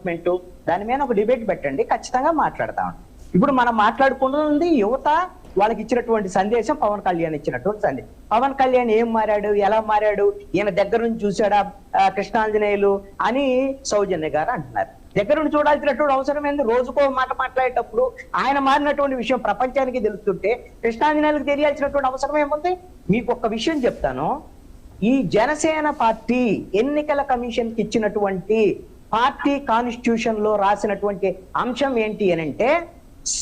Development దాని మీద ఒక డిబేట్ పెట్టండి, ఖచ్చితంగా మాట్లాడతాం. ఇప్పుడు మనం మాట్లాడుకుంటుంది యువత వాళ్ళకి ఇచ్చినటువంటి సందేశం, పవన్ కళ్యాణ్ ఇచ్చినటువంటి సందేశం. పవన్ కళ్యాణ్ ఏం మారాడు, ఎలా మారాడు, ఈయన దగ్గర నుంచి చూసాడా కృష్ణాంజనేయులు అని సౌజన్య గారు అంటున్నారు. దగ్గర నుండి చూడాల్సినటువంటి అవసరం ఏంది? రోజుకో మాట మాట్లాడేటప్పుడు ఆయన మారినటువంటి విషయం ప్రపంచానికి తెలుస్తుంటే కృష్ణాంజనేయులకు తెలియాల్సినటువంటి అవసరం ఏముంది? మీకు ఒక విషయం చెప్తాను. ఈ జనసేన పార్టీ ఎన్నికల కమిషన్ కి ఇచ్చినటువంటి పార్టీ కాన్స్టిట్యూషన్ లో రాసినటువంటి అంశం ఏంటి అని అంటే,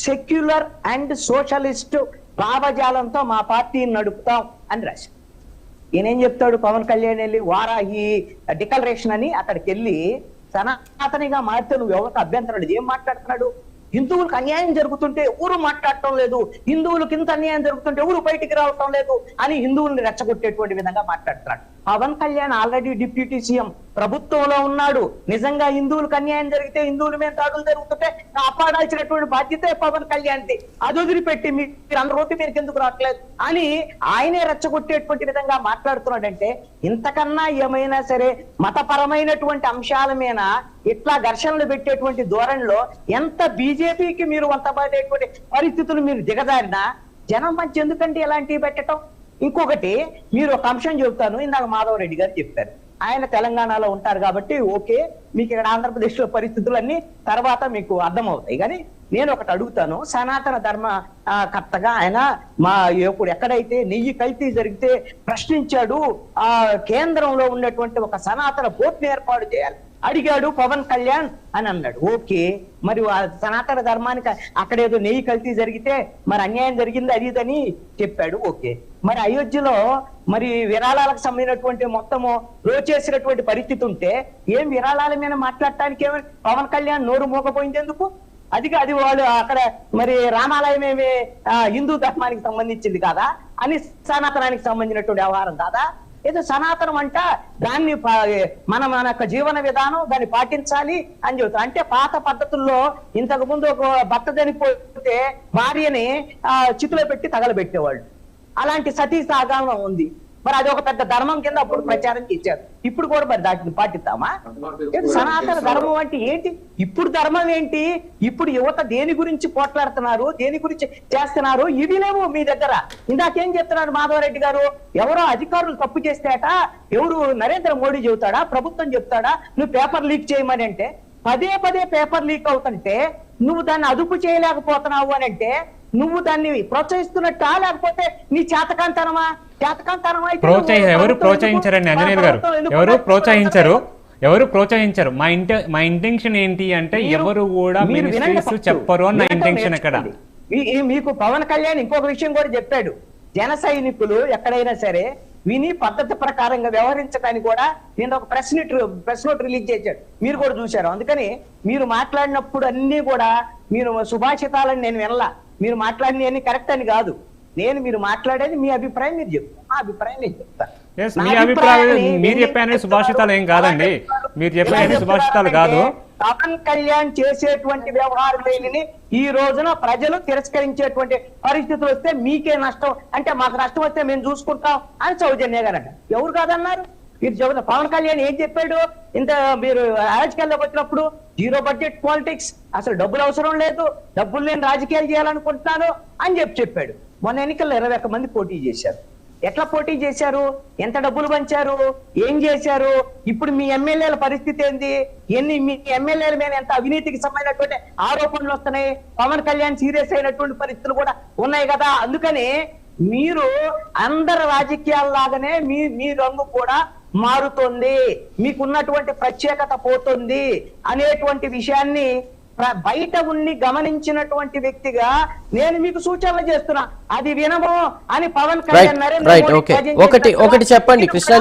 సెక్యులర్ అండ్ సోషలిస్ట్ భావజాలంతో మా పార్టీని నడుపుతాం అని రాసి. ఈయనేం చెప్తాడు? పవన్ కళ్యాణ్ వెళ్ళి వారాహి డిక్లరేషన్ అని అక్కడికి వెళ్ళి సనాతనిగా మారితే నువ్వు ఎవరికి అభ్యంతరం లేదు. ఏం మాట్లాడుతున్నాడు? హిందువులకు అన్యాయం జరుగుతుంటే ఎవరు మాట్లాడటం లేదు, హిందువులకు ఇంత అన్యాయం జరుగుతుంటే ఎవరు బయటికి రావటం లేదు అని హిందువుల్ని రెచ్చగొట్టేటువంటి విధంగా మాట్లాడుతున్నాడు. Pawan Kalyan already deputy CM ప్రభుత్వంలో ఉన్నాడు. నిజంగా హిందువులకు అన్యాయం జరిగితే, హిందువుల మీద దాడులు జరుగుతుంటే కాపాడాల్సినటువంటి బాధ్యత పవన్ కళ్యాణ్ది. అది వదిలిపెట్టి మీరు అందరూ రోడ్డు మీదకి ఎందుకు రావట్లేదు అని ఆయనే రెచ్చగొట్టేటువంటి విధంగా మాట్లాడుతున్నాడంటే, ఇంతకన్నా ఏమైనా సరే మతపరమైనటువంటి అంశాల మీద ఇట్లా ఘర్షణలు పెట్టేటువంటి ధోరణిలో ఎంత బీజేపీకి మీరు వంతబడేటువంటి పరిస్థితులు మీరు దిగజారినా జనం మధ్య ఎందుకంటే ఇలాంటివి పెట్టడం? ఇంకొకటి మీరు ఒక అంశం చెబుతాను. ఇందాక మాధవ్ రెడ్డి గారు చెప్పారు, ఆయన తెలంగాణలో ఉంటారు కాబట్టి ఓకే, మీకు ఇక్కడ ఆంధ్రప్రదేశ్ లో పరిస్థితులన్నీ తర్వాత మీకు అర్థమవుతాయి. కానీ నేను ఒకటి అడుగుతాను. సనాతన ధర్మ కర్తగా ఆయన మా ఇప్పుడు ఎక్కడైతే నెయ్యి కల్తీ జరిగితే ప్రశ్నించాడు, ఆ కేంద్రంలో ఉన్నటువంటి ఒక సనాతన బోర్డుని ఏర్పాటు చేయాలి అడిగాడు పవన్ కళ్యాణ్ అని అన్నాడు. ఓకే, మరి సనాతన ధర్మానికి అక్కడేదో నెయ్యి కల్తీ జరిగితే మరి అన్యాయం జరిగింది అది ఇదని చెప్పాడు. ఓకే, మరి అయోధ్యలో మరి విరాళాలకు సంబంధించినటువంటి మొత్తము చేసినటువంటి పరిస్థితి ఉంటే ఏం విరాళాల మీద మాట్లాడటానికి ఏమి పవన్ కళ్యాణ్ నోరు మోకపోయింది ఎందుకు? అది వాళ్ళు అక్కడ మరి రామాలయం ఏమి హిందూ ధర్మానికి సంబంధించింది కాదా, అని సనాతనానికి సంబంధించినటువంటి వ్యవహారం కాదా? ఏదో సనాతనం అంట దాన్ని మన యొక్క జీవన విధానం దాన్ని పాటించాలి అని చెబుతాం. అంటే పాత పద్ధతుల్లో ఇంతకు ముందు ఒక భర్త చనిపోతే భార్యని చితులో పెట్టి తగలబెట్టేవాళ్ళు. అలాంటి సతీ సాగమనం ఉంది. మరి అది ఒక పెద్ద ధర్మం కింద అప్పుడు ప్రచారం చేశారు. ఇప్పుడు కూడా మరి దాటిని పాటిస్తామా? సనాతన ధర్మం అంటే ఏంటి? ఇప్పుడు ధర్మం ఏంటి? ఇప్పుడు యువత దేని గురించి పోట్లాడుతున్నారు, దేని గురించి చేస్తున్నారు? ఇవి లేవు మీ దగ్గర. ఇందాకేం చెప్తున్నారు మాధవరెడ్డి గారు? ఎవరో అధికారులు తప్పు చేస్తేట ఎవరు నరేంద్ర మోడీ చెబుతాడా, ప్రభుత్వం చెప్తాడా నువ్వు పేపర్ లీక్ చేయమని? అంటే పదే పదే పేపర్ లీక్ అవుతుంటే నువ్వు దాన్ని అదుపు చేయలేకపోతున్నావు అని అంటే నువ్వు దాన్ని ప్రోత్సహిస్తున్నట్టా, లేకపోతే నీ చేతకాంతనమా? ఎవరు ప్రోత్సహించారండి అంజనేయులు గారు? ఎవరు ప్రోత్సహించరు. మా ఇంటెన్షన్ ఏంటి అంటే ఎవరు కూడా మినిస్ట్రీస్ చెప్పరు అన్న ఇంటెన్షన్ అక్కడ. మీకు పవన్ కళ్యాణ్ ఇంకొక విషయం కూడా చెప్పాడు. జన సైనికులు ఎక్కడైనా సరే విని పద్ధతి ప్రకారంగా వ్యవహరించడానికి కూడా నేను ఒక ప్రెస్ నోట్ రిలీజ్ చేశాడు. మీరు కూడా చూశారు. అందుకని మీరు మాట్లాడినప్పుడు అన్ని కూడా మీరు సుభాషితాలని నేను వినలా. మీరు మాట్లాడిన అన్ని కరెక్ట్ అని కాదు. మీరు మాట్లాడేది మీ అభిప్రాయం, మీరు చెప్తారు. మా అభిప్రాయం నేను చెప్తాను. మీ అభిప్రాయం మీరు చెప్పానే సుభాషితాలు ఏం కాదండి. మీరు చెప్పానే సుభాషితాలు కాదు. పవన్ కళ్యాణ్ చేసేటువంటి వ్యవహారాలని ఈ రోజున ప్రజలు తిరస్కరించేటువంటి పరిస్థితులు వస్తే మీకే నష్టం, అంటే మాకు నష్టం వస్తే మేము చూసుకుంటాం అని సౌజన్య గారు అంట. ఎవరు కాదన్నారు? మీరు చెబుతారు. పవన్ కళ్యాణ్ ఏం చెప్పాడు? ఇంత మీరు రాజకీయాల్లోకి వచ్చినప్పుడు జీరో బడ్జెట్ పాలిటిక్స్, అసలు డబ్బులు అవసరం లేదు, డబ్బులు నేను రాజకీయాలు చేయాలనుకుంటున్నాను అని చెప్పాడు. మొన్న ఎన్నికల్లో 21 మంది పోటీ చేశారు. ఎట్లా పోటీ చేశారు? ఎంత డబ్బులు పంచారు? ఏం చేశారు? ఇప్పుడు మీ ఎమ్మెల్యేల పరిస్థితి ఏంది? మీ ఎమ్మెల్యేల మీద ఎంత అవినీతికి సంబంధించినటువంటి ఆరోపణలు వస్తున్నాయి. పవన్ కళ్యాణ్ సీరియస్ అయినటువంటి పరిస్థితులు కూడా ఉన్నాయి కదా. అందుకని మీరు అందరు రాజకీయాల లాగానే మీ రంగు కూడా మారుతుంది, మీకున్నటువంటి ప్రత్యేకత పోతుంది అనేటువంటి విషయాన్ని బయట ఉండి గమనించినటువంటి వ్యక్తిగా నేను మీకు సూచనలు చేస్తున్నా. అది వినము అని పవన్ కళ్యాణ్ నరేంద్ర మోడీ ఒకటి చెప్పండి కృష్ణ.